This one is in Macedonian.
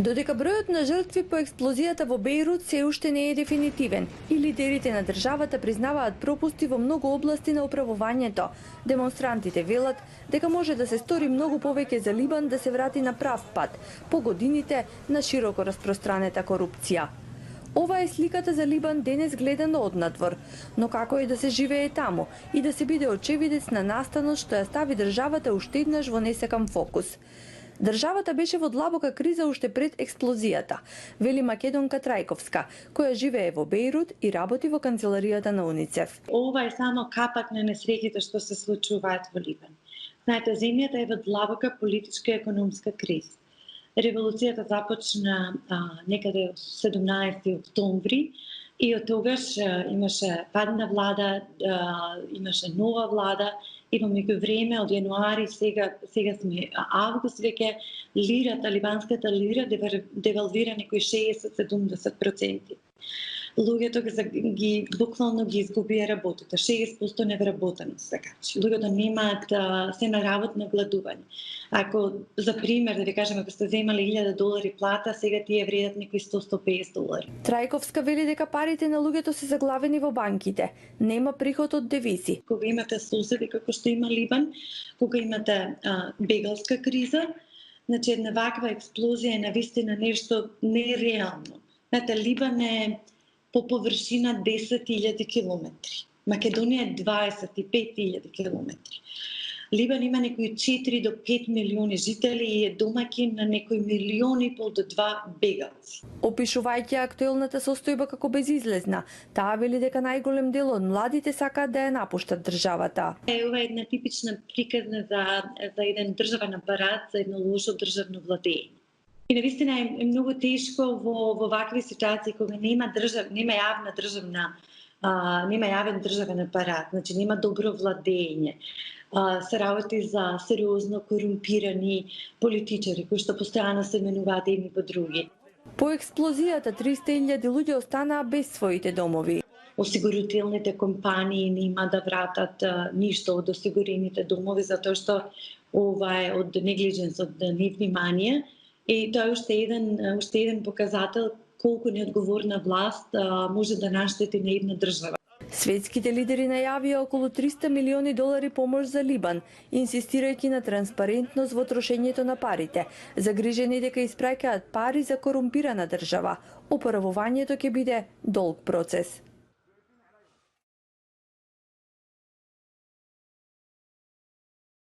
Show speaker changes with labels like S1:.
S1: Додека бројот на жртви по експлозијата во Бејрут се уште не е дефинитивен и лидерите на државата признаваат пропусти во многу области на управувањето, демонстрантите велат дека може да се стори многу повеќе за Либан да се врати на прав пат по годините на широко распространета корупција. Ова е сликата за Либан денес гледано однадвор, но како е да се живее таму и да се биде очевидец на настанот што ја стави државата уште еднаш во несекам фокус. Државата беше во длабока криза уште пред експлозијата, вели Македонка Трајковска, која живее во Бејрут и работи во канцеларијата на УНИЦЕФ.
S2: Ова е само капак на несреќите што се случуваат во Либан. Знаете, земјата е во длабока политичка и економска криза. Револуцијата започна некаде 17 октомври и од тогаш имаше падна влада, имаше нова влада и во меѓувреме од јануари сега сме август веќе талибанската лира девалвира некои 60-70%. Луѓето ги буквално ги изгубија работата, 60% невработеност се кажи. Луѓето немаат се на работно гладување. Ако за пример да ви кажам, ако сте земали $1000 плата, сега тие вредат некои $100-150.
S1: Трајковска вели дека парите на луѓето се заглавени во банките, нема приход од девизи.
S2: Кога имате соседи како што има Либан, кога имате бегалска криза, значи една ваква експлозија е навистина нешто нереално. Знаете, Либан е по површина 10.000 километри. Македонија е 25.000 километри. Либан има некои 4 до 5 милиони жители и е домаќин на некои 1,5 милиони до 2 бегалци.
S1: Опишувајќи актуелната состојба како безизлезна, таа вели дека најголем дел од младите сакаат да ја напуштат државата.
S2: Ова е една типична приказна за еден државен апарат, за едно лошо државно владење. И навистина е многу тешко во вакви ситуации кога нема јавен државен апарат, значи нема добро владење. Се работи за сериозно корумпирани политичари кои што постојано се менуваат едни по други.
S1: По експлозијата 300.000 луѓе останаа без своите домови.
S2: Осигурителните компании нема да вратат ништо од осигурените домови затоа што ова е од неглиженс, од невнимание. И тоа е уште еден показател колку неодговорна власт може да наштети на една држава.
S1: Светските лидери најавија околу $300 милиони помош за Либан, инсистирајќи на транспарентност во трошењето на парите, загрижени дека испраќаат пари за корумпирана држава. Опоравувањето ќе биде долг процес.